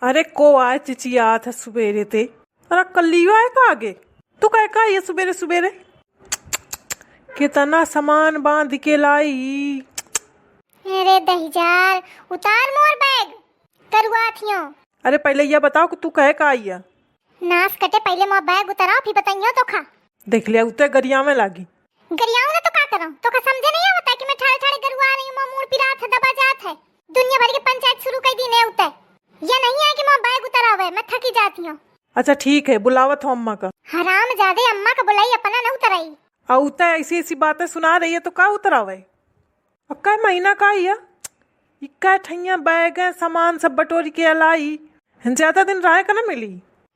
अरे को आए चिचियात है सुबेरे ते। अरे कल्लियो है का आगे तू कह का ये सुबेरे सुबेरे कितना सामान बांध के लाई। अरे दहीजार उतार मोर बैग करुआ थियो। अरे पहले यह बताओ कि तू कह का आई है। नास कटे पहले मोर बैग उतारो फिर बताइयो तो खा। देख लिया उते गरिया में लागी। गरियाऊ ना तो का करो तो का समझे नहीं आवता कि मैं ठाड़े ठाड़े गरुआ रही हूं मूड पिरात है दबा जात है। दुनिया भर की पंचायत शुरू कर दी ने उते ये नहीं है कि मोर बैग उतारावे मैं थकी जाती हूं। अच्छा ठीक है बुलावत हो अम्मा का। हराम जादे अम्मा का बुलाई अपना न उतराई। और उते ऐसी ऐसी बातें सुना रही है तो का उतरावे। अब का महीना का ही है इक्का ठैया बैग है सामान सब बटोरी के लाई ज्यादा दिन रहे का ना मिली।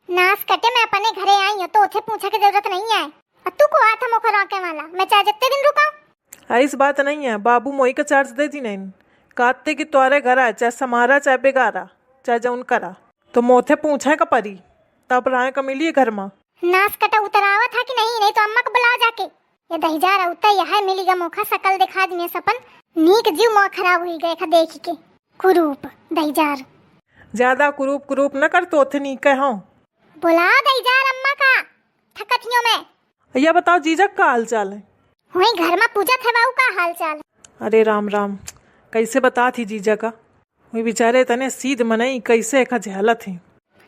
नास कटे मैं अपने घरे आई हूं तो उसे पूछा की जरूरत नहीं है। अब तू को आता मुख रोके वाला मैं चाहे जितने दिन रुकाऊं। इस बात नहीं है बाबू मोई का चार्ज दे दी नहीं काते की तुम्हारे घर आए चाहे समारा चाहे बेगारा चाहे जौन करा तो मोथे पूछे का परी तब राय का मिली घर में। नास कटा उतरावा था कि नहीं तो अम्मा को बुलाओ जाके। ये दहीजार उता यह मिलीगा मौका सकल दिखा दिए सपन नीक जीव मोह खराब हुई गए खा देख के कुरूप दहीजार। ज्यादा कुरूप कुरूप न कर तो थे नीक हो। बुला दहीजार अम्मा का थकतियों में। यह बताओ जीजक का हाल चाल है। वही घर में पूजा थे बाऊ का हाल चाल। अरे राम राम कैसे बता थी जीजा का वही बेचारे तने सीध मनई कैसे का झेला थी।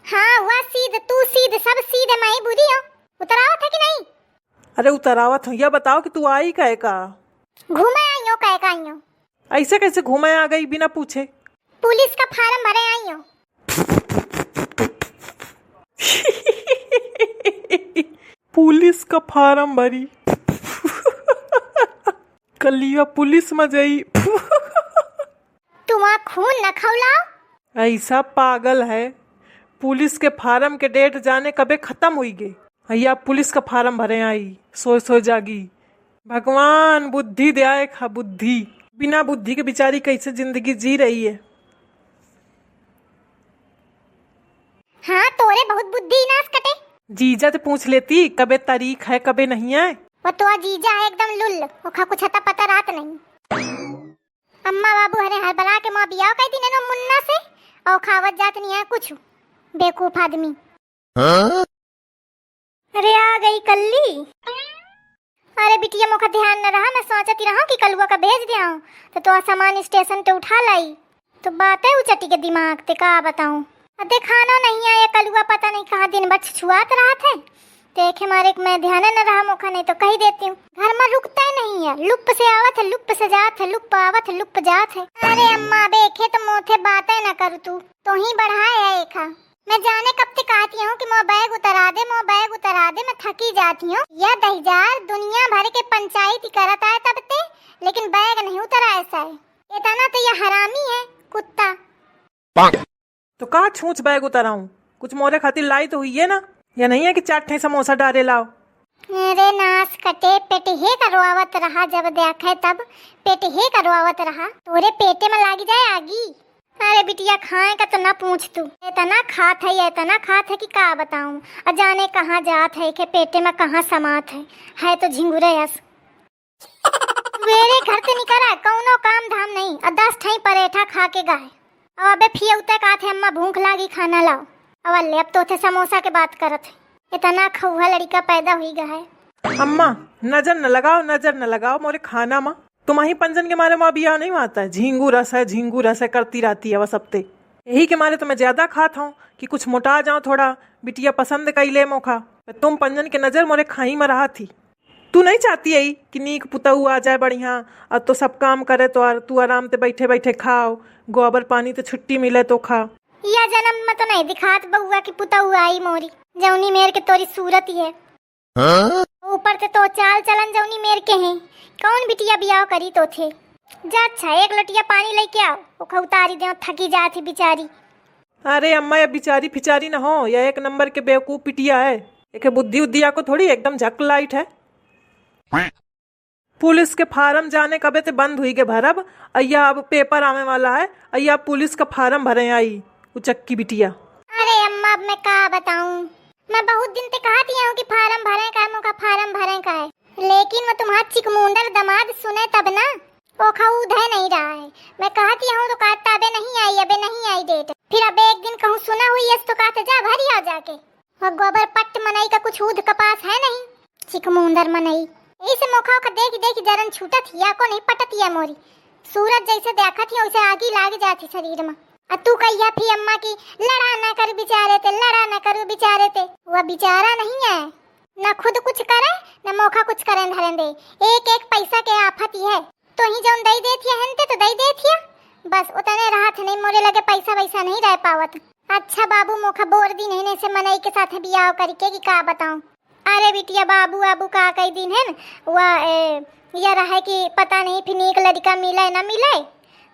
हाँ हुआ सीध तू सीध सब सीध मैं ही बुरी हूँ। उतरावा था कि नहीं। अरे उतरावत हूँ यह बताओ कि तू आई कहे का। घूमे आई हो कहे का आई हो। ऐसे कैसे घूमे आ गई बिना पूछे। पुलिस का फार्म भरे आई हो। पुलिस का फार्म भरी कलिया पुलिस में गई। तुम खून न खौलाओ। ऐसा पागल है पुलिस के फार्म के डेट जाने कबे खत्म हुई गई। भैया पुलिस का फार्म भरे आई सो जागी। भगवान बुद्धि दे खा बुद्धि बिना बुद्धि के बिचारी कैसे जिंदगी जी रही है। हाँ तोरे बहुत बुद्धि नास कटे। जीजा तो पूछ लेती कबे तारीख है कबे नहीं है। वो तो जीजा है एकदम लुल्ल ओखा कुछ हता पता रात नहीं। अम्मा बाबू हरे हर बला के मां बियाह कई दिन नो मुन्ना से और खावत जात नहीं है कुछ बेवकूफ आदमी। अरे आ गई कल्ली। अरे बिटिया मोका ध्यान न रहा मैं सोचती रहा कि कलुआ का भेज दिया तो सामान स्टेशन पे उठा लाई तो बात है उचटी के दिमाग ते का बताऊं। अदे खाना नहीं आया कलुआ पता नहीं कहाँ दिन भर छुआत रहा थे देखे मारे मैं ध्यान न रहा मोका नहीं तो कही देती हूँ। घर में रुकता नहीं है लुप से आवत है लुप से जात है लुप आवत है लुप जात है। अरे अम्मा बेखे तो मोथे बातें न कर तू तो ही बढ़ाए है एखा। मैं जाने कब तक कहती हूँ कि मोर बैग उतरा दे मैं थकी जाती हूँ। यह दहीजार दुनिया भर के पंचायत करता है तब ते लेकिन बैग नहीं उतरा ऐसा है। इतना तो यह हरामी है कुत्ता। तो कहा छूछ बैग उतराऊं कुछ मोरे खातिर लाई तो हुई है ना या नहीं है कि चाट ठे समोसा डाले लाओ। अरे नास कटे पेट हे करवावत रहा जब देखे तब पेट हे करवावत रहा तोरे पेटे में लागी जाए आगी। अरे बिटिया खाए का तो ना पूछ तू इतना खात है कि का बताऊं अजाने कहाँ जात है के पेटे में कहाँ समात है तो झिंगुरे यस। मेरे घर से निकला कौनो काम धाम नहीं 10 ठाई परेठा खा के गाय। अब अबे फिर उतर का थे अम्मा भूख लागी खाना लाओ। अब ले अब तो थे समोसा के बात करत है इतना खौहा लड़का पैदा हुई गा है। अम्मा नजर न लगाओ मोरे खाना माँ तुम्हारी पंजन के मारे माँ बिया नहीं आता है। झींगू रस है करती रहती है वह सबते यही के मारे तो मैं ज्यादा खाता हूँ कि कुछ मोटा जाऊँ थोड़ा बिटिया पसंद कई ले मोखा तुम पंजन के नजर मोरे खाई में रहा थी। तू नहीं चाहती है कि नीक पुतहू आ जाए बढ़िया और तो सब काम करे तो तू आराम से बैठे बैठे खाओ गोबर पानी तो छुट्टी मिले तो खा। यह जन्म में तो नहीं दिखात बहुआ की पुतहू आई मोरी जौनी मेर के तोरी सूरत ही है। ऊपर से तो चाल चलन जौनी मेर के हैं कौन बिटिया बियाह करी तो थे। जा अच्छा एक लोटिया पानी लेके आओ ओखा उतारी दे थकी जाती बिचारी। अरे अम्मा ये बिचारी फिचारी न हो या एक नंबर के बेवकूफ पिटिया है एक बुद्धि उद्दिया को थोड़ी एकदम झक लाइट है। पुलिस के फार्म जाने कबे ते बंद हुई के भरब अय्या अब पेपर आने वाला है अय्या पुलिस का फार्म भरे आई उचक्की बिटिया। अरे अम्मा अब मैं का बताऊं मैं बहुत दिन से कहती हूँ कि फार्म भरे का मुका फार्म भरे का है लेकिन वो तुम्हारा चिकमुंडर दामाद सुने तब ना वो खाऊ उधर नहीं रहा है। मैं कहती हूँ तो कहता अबे नहीं आई डेट फिर अब एक दिन कहूँ सुना हुई है तो कहते जा भरी आ जाके। और गोबर पट्ट मनई का कुछ ऊद कपास है नहीं, चिकमुंदर मनई ऐसे मोखा का देख देख जरन छूटत हिया को नहीं पटत हिया मोरी। सूरज जैसे देखत ही वैसे आगी लाग जाती शरीर में। और तू कहिया फिर अम्मा की लड़ा ना कर बेचारे ते, लड़ा ना करो बेचारे ते। वह बेचारा नहीं है, न खुद कुछ करे न मोखा कुछ करे धरन दे। एक एक पैसा के आफत ही है, तो ही जौन दई देती है हनते तो दई देती है, बस उतने राहत नहीं मोरे लगे पैसा वैसा नहीं रह पावत। अच्छा बाबू मोखा बोर दिन है से मनई के साथ बियाह करके कि का बताऊं। अरे बिटिया बाबू आबू का कई दिन है वह यह रहा कि पता नहीं फिर नीक लड़का मिले न मिले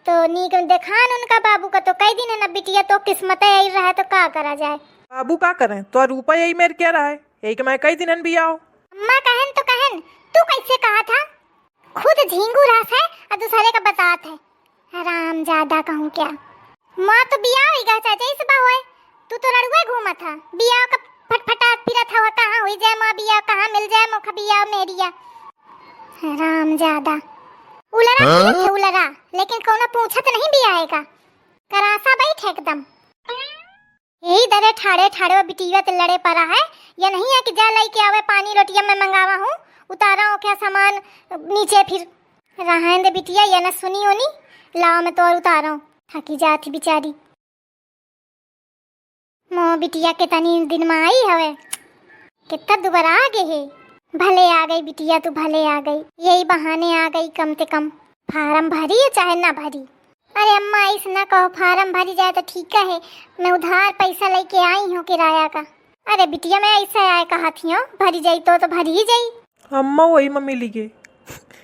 तो नीक देखान उनका बाबू का। तो कई दिन है ना बिटिया, तो किस्मत यही रहा तो का करा जाए। बाबू का करें तो रूपा यही मेरे क्या रहा है, यही कि मैं कई दिन भी आओ। अम्मा कहन तो कहन, तू कैसे कहा था? खुद झींगू रस है और दूसरे का बतात है। हराम ज्यादा कहूँ क्या। माँ तो बियाह ही गा चाचा इस बा होए, तू तो लड़ुए घूमा था बियाह का फटफटाट फिरत हवा। कहाँ हुई जाए माँ बियाह, कहाँ मिल जाए मोखा बियाह मेरिया। हराम ज्यादा उलरा थे उलरा, लेकिन कौन पूछत नहीं बियाह का। करासा बैठ एकदम यही दरे ठाड़े ठाड़े बिटिया ते लड़े पड़ा है। या नहीं है कि जा लाई के आवे पानी रोटियां मैं मंगावा हूँ, उतारा हो क्या सामान नीचे फिर रहन दे बिटिया। या न सुनी होनी लाओ मैं तो और उतारा हूँ, थकी जाती बेचारी। मो बिटिया के तनी दिन में आई हवे, कितना दोबारा आ गए है। भले आ गई बिटिया, तू भले आ गई, यही बहाने आ गई कम से कम। फार्म भरी है चाहे ना भरी। अरे अम्मा ऐसा ना कहो, फार्म भरी जाए तो ठीक है, मैं उधार पैसा लेके आई हूँ किराया का। अरे बिटिया मैं ऐसा आए कहा थी हो, भरी जाई तो भरी ही जाई। अम्मा वही मम्मी लिखे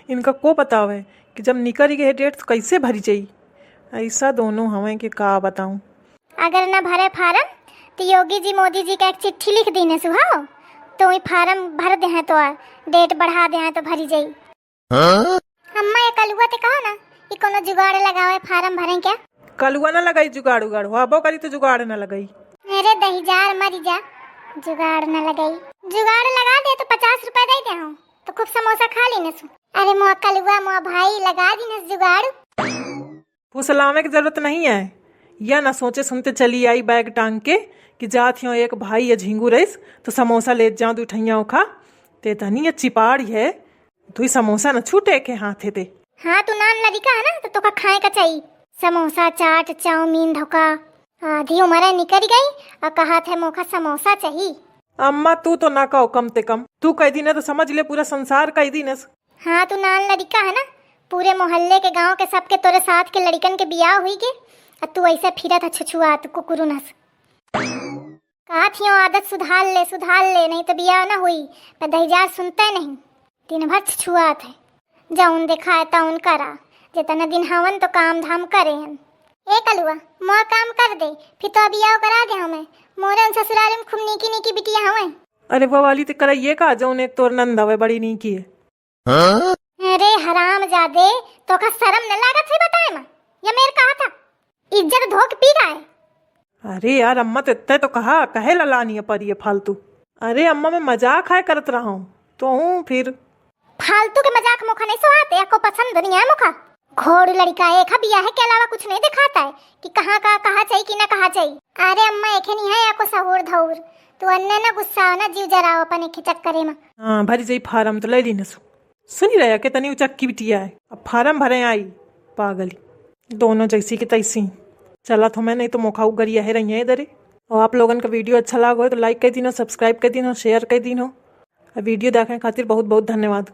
इनका को बतावे कि जब निकल गए डेट तो कैसे भरी जाई। ऐसा दोनों हमें कि का बताऊं। अगर ना भरे फार्म तो योगी जी मोदी जी का एक चिट्ठी लिख दीने सुहाओ, तो वही फार्म भर दे हैं तो डेट बढ़ा दे हैं तो भरी जाई। अम्मा ये कलुआ ते कहो ना कि कोनो जुगाड़ लगावे फार्म भरें क्या। कलुआ ना लगाई जुगाड़ उगाड़ हबो करी तो जुगाड़ ना लगाई। अरे दहीजार मरी जा, जुगाड़ न लगाई। जुगाड़ लगा दे तो 50 रुपए दे दे हूँ तो खूब समोसा खा लेने सु। अरे मुआ कलुआ मुआ भाई लगा दी न जुगाड़। फुसलावे की जरूरत नहीं है, या ना सोचे सुनते चली आई बैग टांग के कि जात हो एक भाई या झींगू रईस तो समोसा ले जाऊं दुठैया खा ते तनी अच्छी पाड़ी है तू ही समोसा न छूटे के हाथे ते। हाँ तू नान लड़का है ना तो का खाए का चाहिए समोसा चाट चाउमीन धोखा। आधी उम्र निकल गई और कहा थे मोखा समोसा चाहिए। अम्मा तू तो ना कहो कम ते कम, तू कह दी ना तो समझ ले पूरा संसार कह दी न। हाँ तू नान लड़का है ना, पूरे मोहल्ले के गांव के सबके तोरे साथ के लड़कन के बियाह हुई के और तू ऐसे फिरा था छछुआ तू कुकुरुनस। कहा थी आदत सुधार ले नहीं तो बियाह ना हुई। पर दहीजार सुनते नहीं, दिन भर छछुआ थे। जौन दिखाए तौन करा, जितना दिन हवन तो काम धाम करे हैं। ए कलुआ मोर काम कर दे फिर तो बियाह करा दे हमें। मोरे ससुराल में खूब नीकी नीकी बिटिया हवे। अरे वो वाली तो कराइए का जौन एक तोर नंद हवे बड़ी नीकी है। अरे हराम जादे तो का शर्म न लागत है बताए मां, या मेरे कहा था इज्जत धोक पी रहा है। अरे यार अम्मा तो इतने तो कहा कहे ललानी है पर ये फालतू। अरे अम्मा मैं मजाक है करत रहा हूँ तो हूँ फिर फालतू के मजाक मुखा नहीं सुहाते, आपको पसंद नहीं है मुखा। घोड़ लड़का एक बिया है के अलावा कुछ नहीं दिखाता है कि कहाँ का कहा चाहिए कि ना कहा चाहिए। अरे अम्मा एक नहीं है आपको सहूर धौर, तू अन्य ना गुस्सा हो ना जीव जराओ अपन एक चक्करे में। हाँ भरी जाई फार्म तो ले ली न सुनी रहा के तनी चक्की बिटिया है अब फार्म भरे आई पागली दोनों जैसी की तैसी। चला तो मैं नहीं तो मोखा गरिया है रही है इधर। और आप लोगन का वीडियो अच्छा लगा हो तो लाइक कर दीनो, सब्सक्राइब कर दीनो, शेयर कर दीनो। वीडियो देखने खातिर बहुत बहुत धन्यवाद।